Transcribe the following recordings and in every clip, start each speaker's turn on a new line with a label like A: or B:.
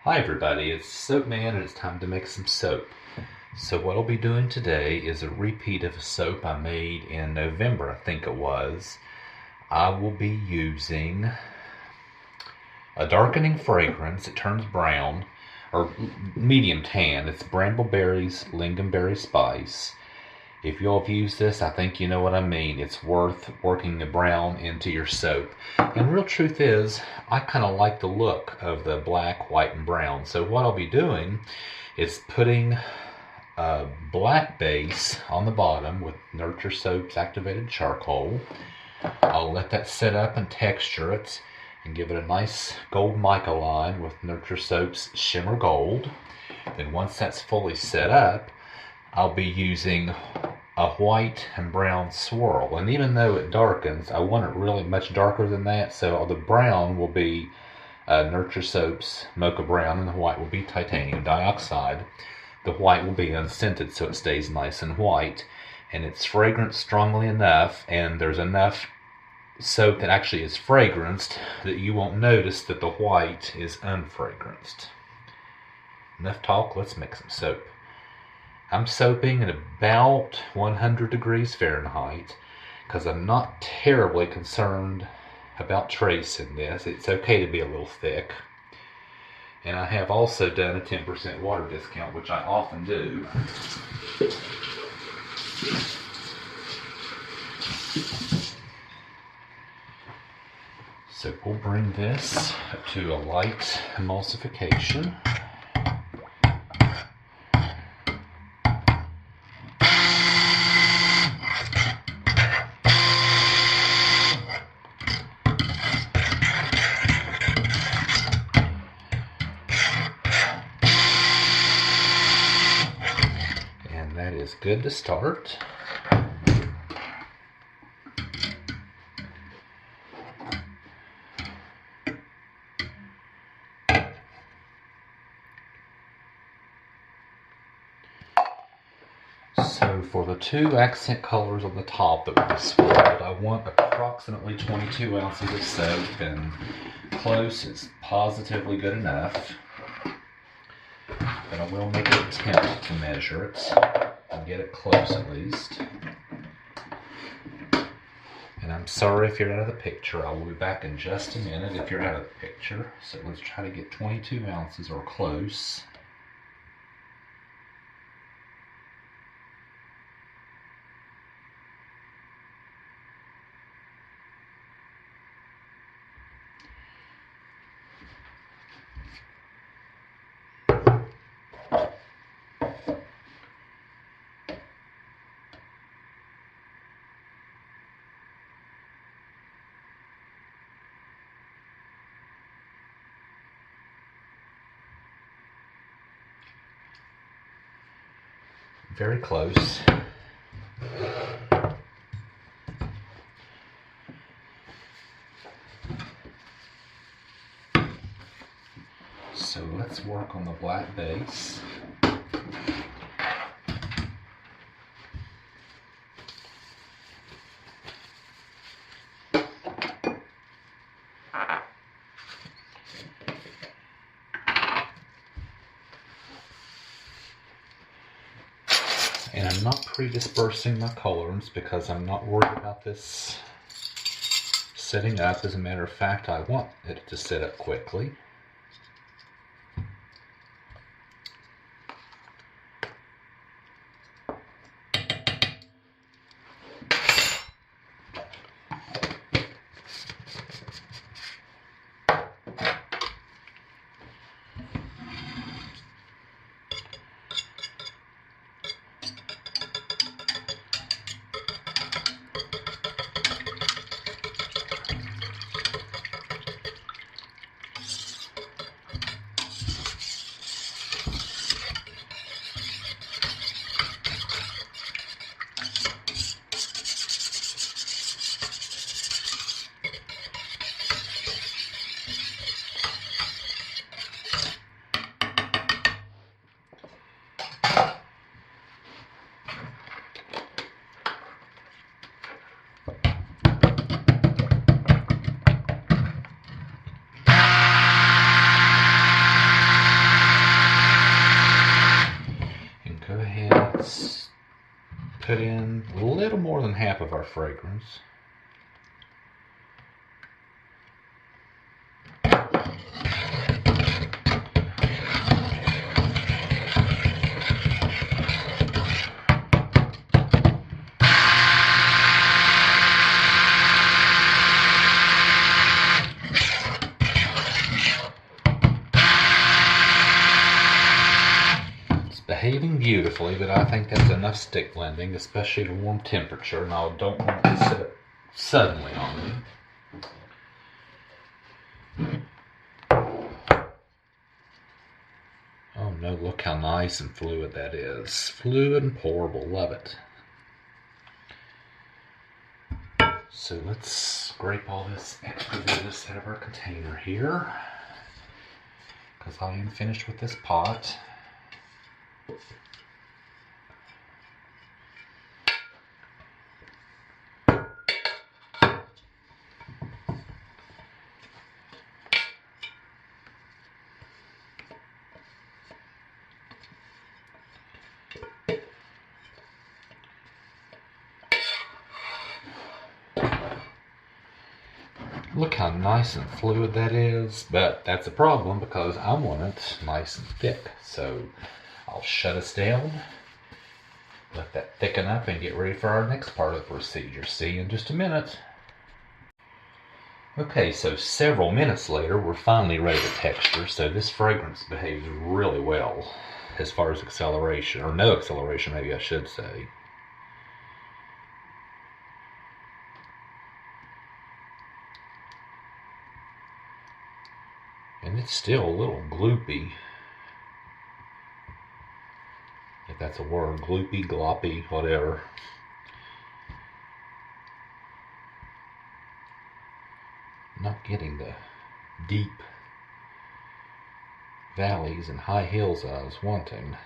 A: Hi everybody, it's Soap Man and it's time to make some soap. So what I'll be doing today is a repeat of a soap I made in November, I think it was. I will be using a darkening fragrance. It turns brown, or medium tan. It's Brambleberry's Lingonberry Spice. If you all have used this, I think you know what I mean. It's worth working the brown into your soap. And real truth is, I kind of like the look of the black, white, and brown. So what I'll be doing is putting a black base on the bottom with Nurture Soap's activated charcoal. I'll let that set up and texture it and give it a nice gold mica line with Nurture Soap's Shimmer Gold. Then once that's fully set up, I'll be using a white and brown swirl. And even though it darkens, I want it really much darker than that. So the brown will be Nurture Soap's Mocha Brown and the white will be titanium dioxide. The white will be unscented so it stays nice and white. And it's fragranced strongly enough, and there's enough soap that actually is fragranced that you won't notice that the white is unfragranced. Enough talk, let's make some soap. I'm soaping at about 100 degrees Fahrenheit because I'm not terribly concerned about trace in this. It's okay to be a little thick. And I have also done a 10% water discount, which I often do. So we'll bring this up to a light emulsification. That is good to start. So for the two accent colors on the top that will be swirled, I want approximately 22 ounces of soap, and close is positively good enough. But I will make an attempt to measure it and get it close at least. And I'm sorry if you're out of the picture. I will be back in just a minute if you're out of the picture. So let's try to get 22 ounces or close. Very close. So let's work on the black base. And I'm not pre-dispersing my colorants because I'm not worried about this setting up. As a matter of fact, I want it to set up quickly. put in a little more than half of our fragrance. Behaving beautifully, but I think that's enough stick blending, especially at a warm temperature, and I don't want it to sit suddenly on me. Oh no, look how nice and fluid that is. Fluid and pourable, love it. So let's scrape all this extra goodness out of our container here, because I am finished with this pot. Look how nice and fluid that is, but that's a problem because I want it nice and thick. So I'll shut us down, let that thicken up, and get ready for our next part of the procedure. See you in just a minute. Okay, so several minutes later, we're finally ready to texture. So this fragrance behaves really well as far as acceleration, or no acceleration, maybe I should say. And it's still a little gloopy, if that's a word. Gloopy, gloppy, whatever. Not getting the deep valleys and high hills I was wanting.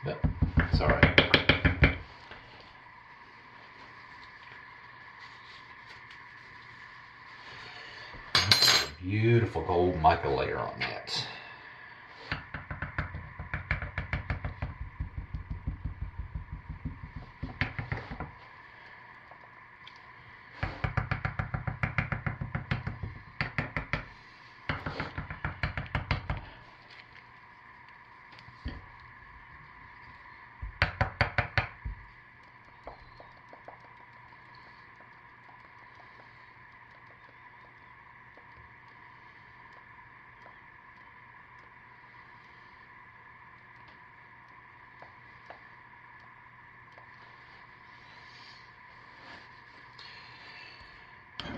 A: But it's alright. Beautiful gold mica layer on that.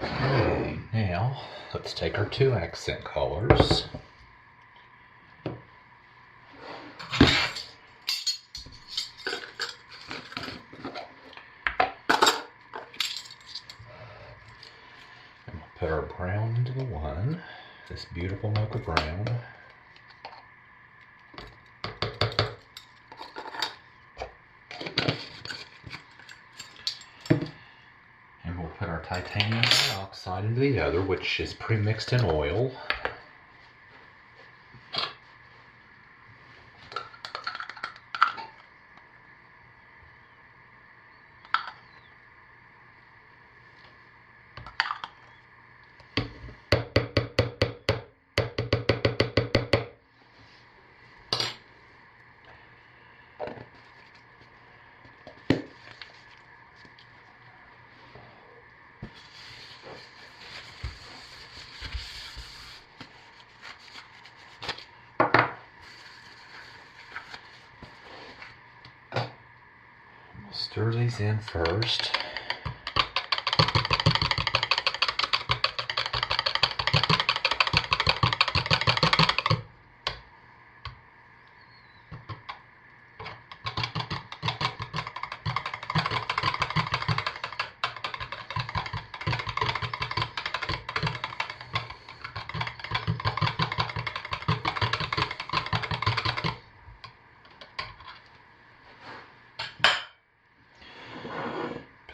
A: Okay, now let's take our two accent colors. And we'll put our brown into the one, this beautiful mocha brown. Put our titanium dioxide into the other, which is pre-mixed in oil. Stir these in first.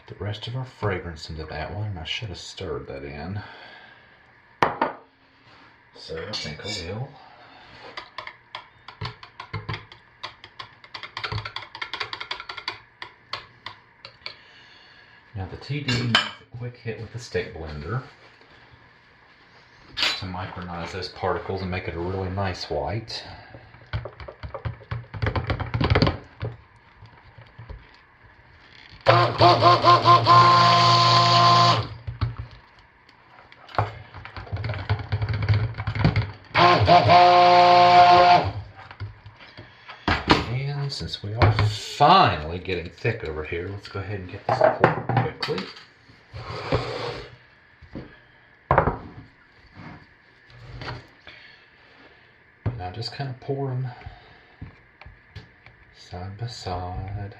A: The rest of our fragrance into that one, and I should have stirred that in. So I think I will. TD needs a quick hit with the stick blender to micronize those particles and make it a really nice white. And since we are finally getting thick over here, let's go ahead and get this poured quickly. And I just kind of pour them side by side.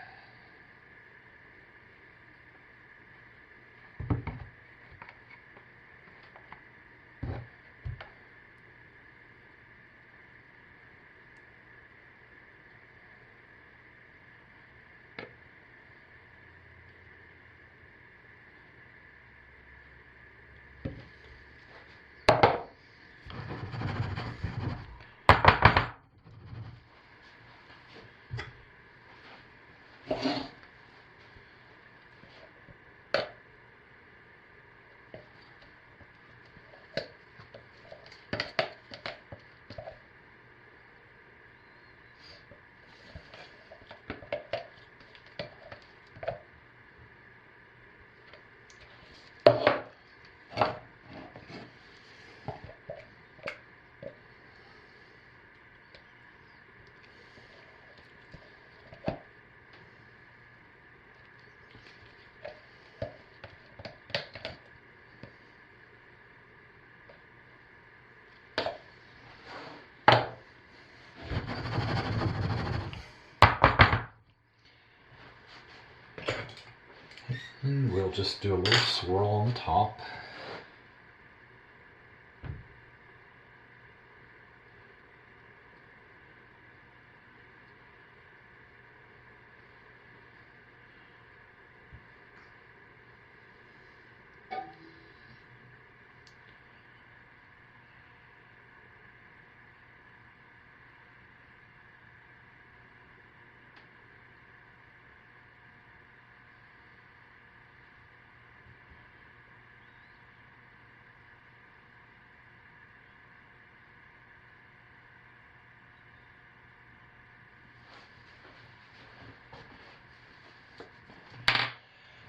A: And we'll just do a little swirl on top.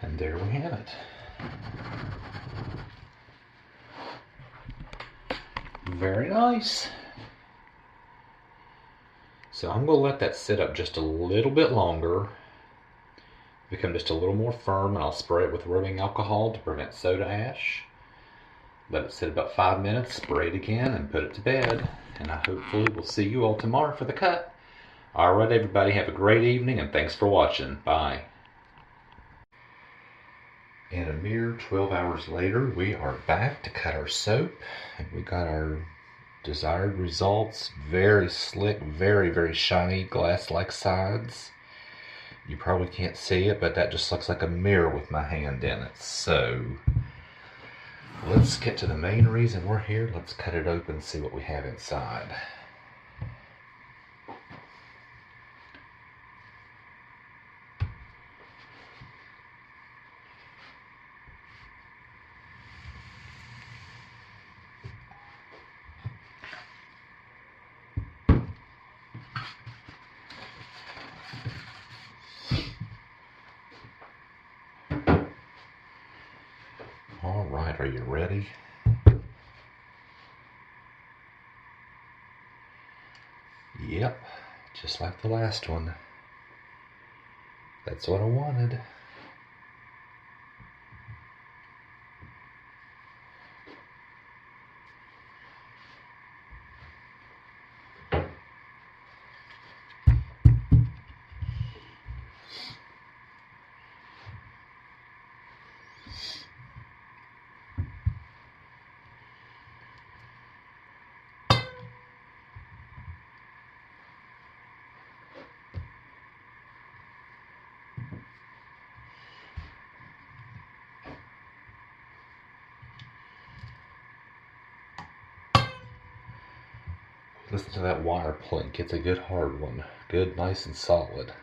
A: And there we have it. Very nice. So I'm going to let that sit up just a little bit longer, become just a little more firm, and I'll spray it with rubbing alcohol to prevent soda ash. Let it sit about 5 minutes, spray it again, and put it to bed. And I hopefully will see you all tomorrow for the cut. Alright everybody, have a great evening, and thanks for watching. Bye. And a mere 12 hours later, we are back to cut our soap. And we got our desired results. Very slick, very, very shiny, glass-like sides. You probably can't see it, but that just looks like a mirror with my hand in it. So, let's get to the main reason we're here. Let's cut it open and see what we have inside. All right, are you ready? Yep, just like the last one. That's what I wanted. Listen to that wire plink. It's a good hard one. Good, nice and solid.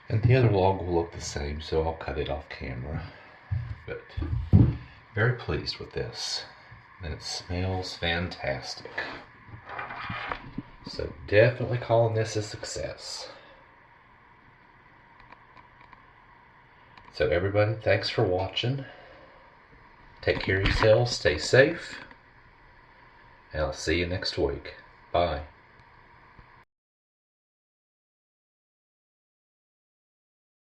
A: And the other log will look the same, so I'll cut it off camera. But very pleased with this. And it smells fantastic. So definitely calling this a success. So everybody, thanks for watching. Take care of yourselves, stay safe, and I'll see you next week. Bye.